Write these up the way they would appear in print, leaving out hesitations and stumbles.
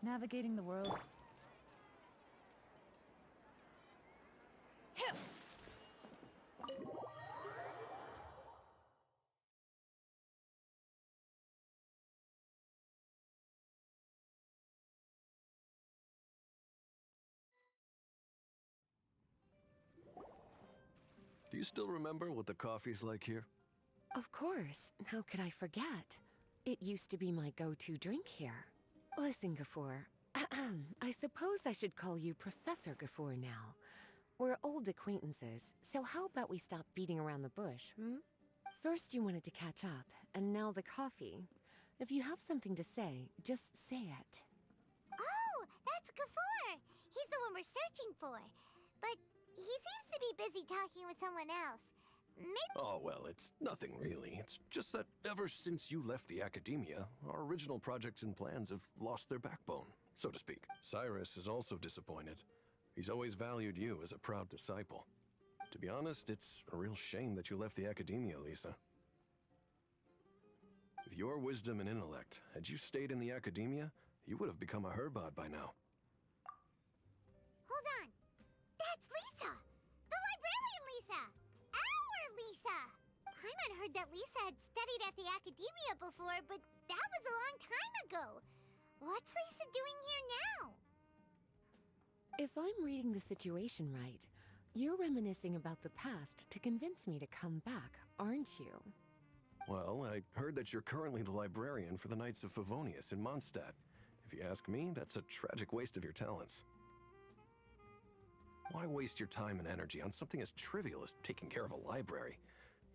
Navigating the world. Do you still remember what the coffee's like here? Of course. How could I forget? It used to be my go-to drink here. Listen, Gafoor. I suppose I should call you Professor Gafoor now. We're old acquaintances, so how about we stop beating around the bush, hmm? First you wanted to catch up, and now the coffee. If you have something to say, just say it. Oh, that's Gafoor! He's the one we're searching for. But he seems to be busy talking with someone else. Maybe... Oh, well, it's nothing really. It's just that ever since you left the academia, our original projects and plans have lost their backbone, so to speak. Cyrus is also disappointed. He's always valued you as a proud disciple. To be honest, it's a real shame that you left the academia, Lisa. With your wisdom and intellect, had you stayed in the academia, you would have become a Herbad by now. Hold on. That's Lisa! The librarian Lisa! Our Lisa! Paimon heard that Lisa had studied at the academia before, but that was a long time ago. What's Lisa doing here now? If I'm reading the situation right, you're reminiscing about the past to convince me to come back, aren't you? Well, I heard that you're currently the librarian for the Knights of Favonius in Mondstadt. If you ask me, that's a tragic waste of your talents. Why waste your time and energy on something as trivial as taking care of a library?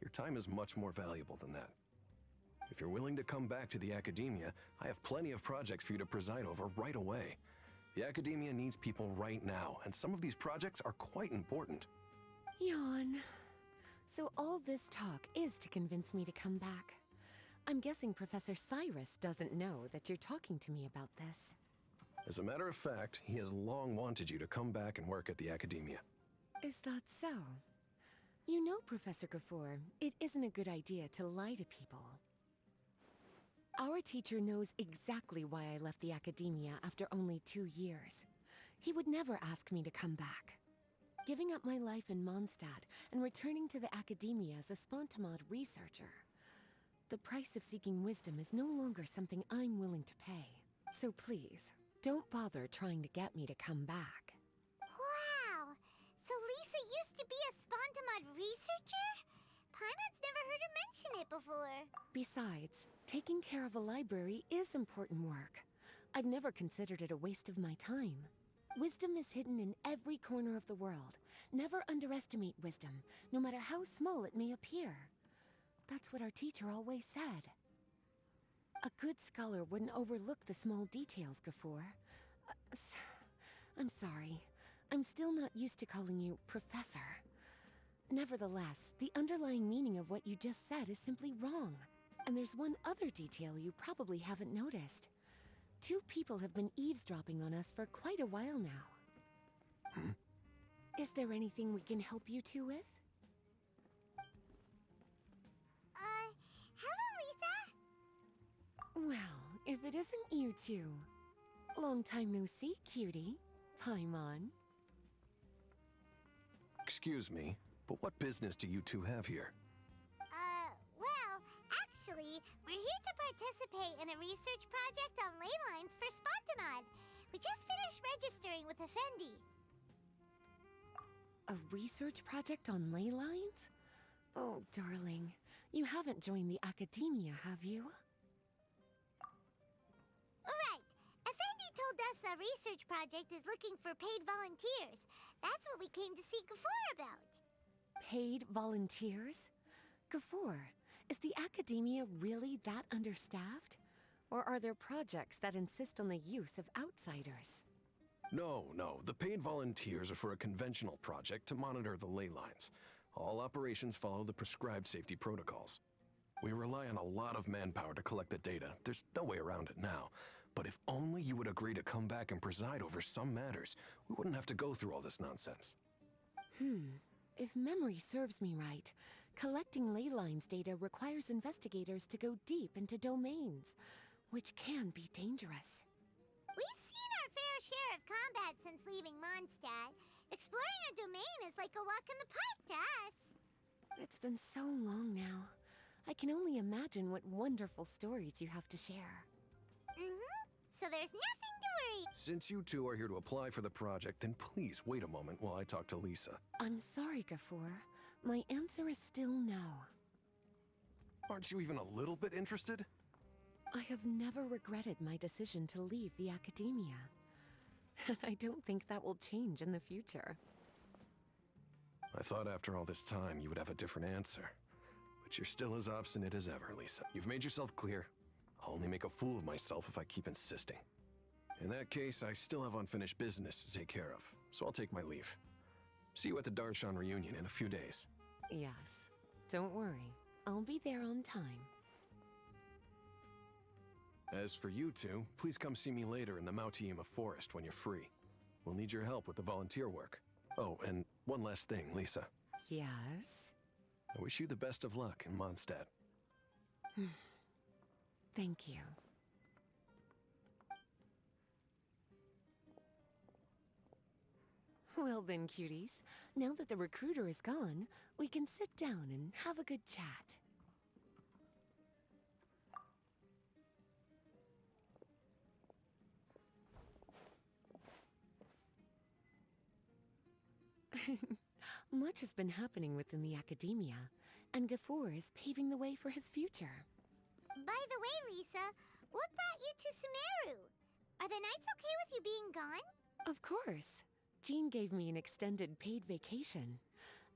Your time is much more valuable than that. If you're willing to come back to the academia, I have plenty of projects for you to preside over right away. The academia needs people right now, and some of these projects are quite important. Yawn. So all this talk is to convince me to come back. I'm guessing Professor Cyrus doesn't know that you're talking to me about this. As a matter of fact, he has long wanted you to come back and work at the academia. Is that so? You know, Professor Gafoor, it isn't a good idea to lie to people. Our teacher knows exactly why I left the academia after only 2 years. He would never ask me to come back. Giving up my life in Mondstadt and returning to the academia as a Spontamod researcher. The price of seeking wisdom is no longer something I'm willing to pay. So please, don't bother trying to get me to come back. Wow! So Lisa used to be a Spontamod researcher? Paimon's never heard her mention it before. Besides, taking care of a library is important work. I've never considered it a waste of my time. Wisdom is hidden in every corner of the world. Never underestimate wisdom, no matter how small it may appear. That's what our teacher always said. A good scholar wouldn't overlook the small details, Gafoor. I'm sorry. I'm still not used to calling you Professor. Nevertheless, the underlying meaning of what you just said is simply wrong. And there's one other detail you probably haven't noticed. 2 people have been eavesdropping on us for quite a while now. Is there anything we can help you two with? Hello, Lisa? Well, if it isn't you two. Long time no see, cutie. Paimon. Excuse me, but what business do you two have here? Well, actually, we're here to participate in a research project on ley lines for Spontamod. We just finished registering with Effendi. A research project on ley lines? Oh, darling. You haven't joined the academia, have you? Right. Effendi told us a research project is looking for paid volunteers. That's what we came to see Gafoor about. Paid volunteers? Gafoor, is the academia really that understaffed? Or are there projects that insist on the use of outsiders? No. The paid volunteers are for a conventional project to monitor the ley lines. All operations follow the prescribed safety protocols. We rely on a lot of manpower to collect the data. There's no way around it now. But if only you would agree to come back and preside over some matters, we wouldn't have to go through all this nonsense. If memory serves me right, collecting ley lines data requires investigators to go deep into domains, which can be dangerous. We've seen our fair share of combat since leaving Mondstadt. Exploring a domain is like a walk in the park to us. It's been so long now. I can only imagine what wonderful stories you have to share. So there's nothing to worry. Since you two are here to apply for the project, then please wait a moment while I talk to Lisa. I'm sorry, Gafoor. My answer is still no. Aren't you even a little bit interested? I have never regretted my decision to leave the academia. And I don't think that will change in the future. I thought after all this time you would have a different answer. But you're still as obstinate as ever, Lisa. You've made yourself clear. I'll only make a fool of myself if I keep insisting. In that case, I still have unfinished business to take care of, so I'll take my leave. See you at the Darshan reunion in a few days. Yes. Don't worry. I'll be there on time. As for you two, please come see me later in the Mautiima Forest when you're free. We'll need your help with the volunteer work. Oh, and one last thing, Lisa. Yes? I wish you the best of luck in Mondstadt. Thank you. Well then, cuties. Now that the recruiter is gone, we can sit down and have a good chat. Much has been happening within the academia, and Gafoor is paving the way for his future. By the way, Lisa, what brought you to Sumeru? Are the nights okay with you being gone? Of course. Jean gave me an extended paid vacation.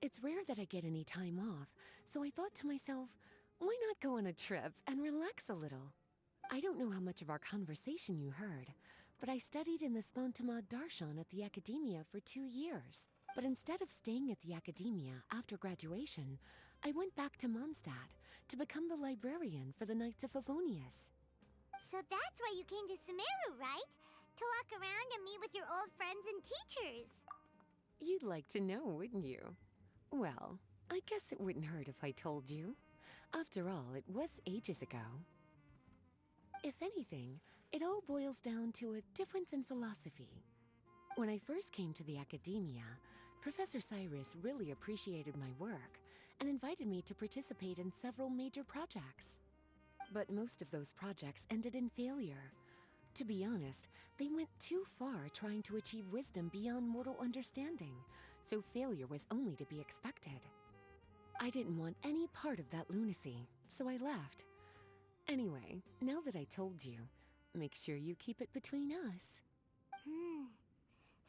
It's rare that I get any time off, so I thought to myself, why not go on a trip and relax a little? I don't know how much of our conversation you heard, but I studied in the Spontamad Darshan at the academia for 2 years. But instead of staying at the academia after graduation, I went back to Mondstadt to become the librarian for the Knights of Favonius. So that's why you came to Sumeru, right? To walk around and meet with your old friends and teachers. You'd like to know, wouldn't you? Well, I guess it wouldn't hurt if I told you. After all, it was ages ago. If anything, it all boils down to a difference in philosophy. When I first came to the academia, Professor Cyrus really appreciated my work and invited me to participate in several major projects. But most of those projects ended in failure. To be honest, they went too far trying to achieve wisdom beyond mortal understanding, so failure was only to be expected. I didn't want any part of that lunacy, so I left. Anyway, now that I told you, make sure you keep it between us.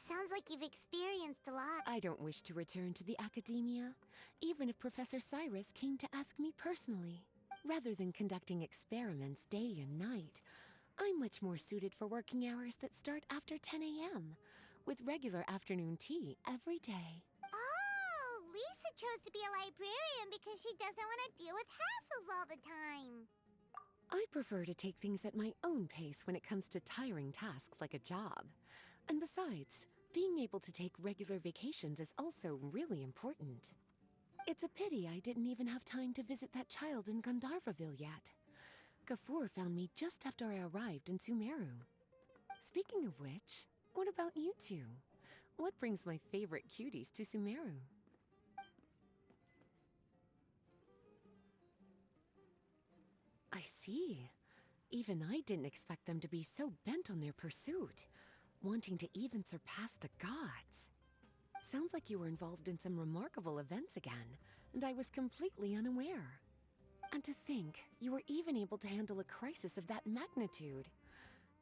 Sounds like you've experienced a lot. I don't wish to return to the academia, even if Professor Cyrus came to ask me personally. Rather than conducting experiments day and night, I'm much more suited for working hours that start after 10 a.m., with regular afternoon tea every day. Oh, Lisa chose to be a librarian because she doesn't want to deal with hassles all the time. I prefer to take things at my own pace when it comes to tiring tasks like a job. And besides, being able to take regular vacations is also really important. It's a pity I didn't even have time to visit that child in Gandharvaville yet. Gafoor found me just after I arrived in Sumeru. Speaking of which, what about you two? What brings my favorite cuties to Sumeru? I see. Even I didn't expect them to be so bent on their pursuit, wanting to even surpass the gods. Sounds like you were involved in some remarkable events again, and I was completely unaware. And to think, you were even able to handle a crisis of that magnitude.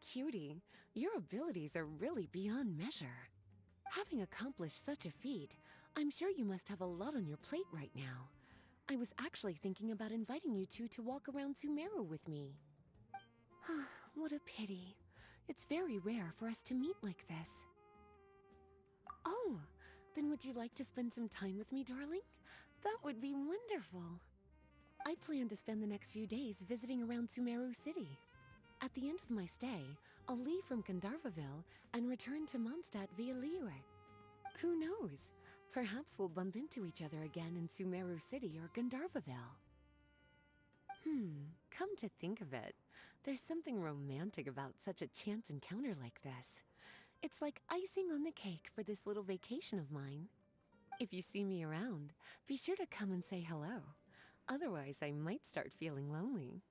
Cutie, your abilities are really beyond measure. Having accomplished such a feat, I'm sure you must have a lot on your plate right now. I was actually thinking about inviting you two to walk around Sumeru with me. What a pity. It's very rare for us to meet like this. Oh, then would you like to spend some time with me, darling? That would be wonderful. I plan to spend the next few days visiting around Sumeru City. At the end of my stay, I'll leave from Gandharvaville and return to Mondstadt via Liyue. Who knows? Perhaps we'll bump into each other again in Sumeru City or Gandharvaville. Come to think of it, There's something romantic about such a chance encounter like this. It's like icing on the cake for this little vacation of mine. If you see me around, be sure to come and say hello. Otherwise, I might start feeling lonely.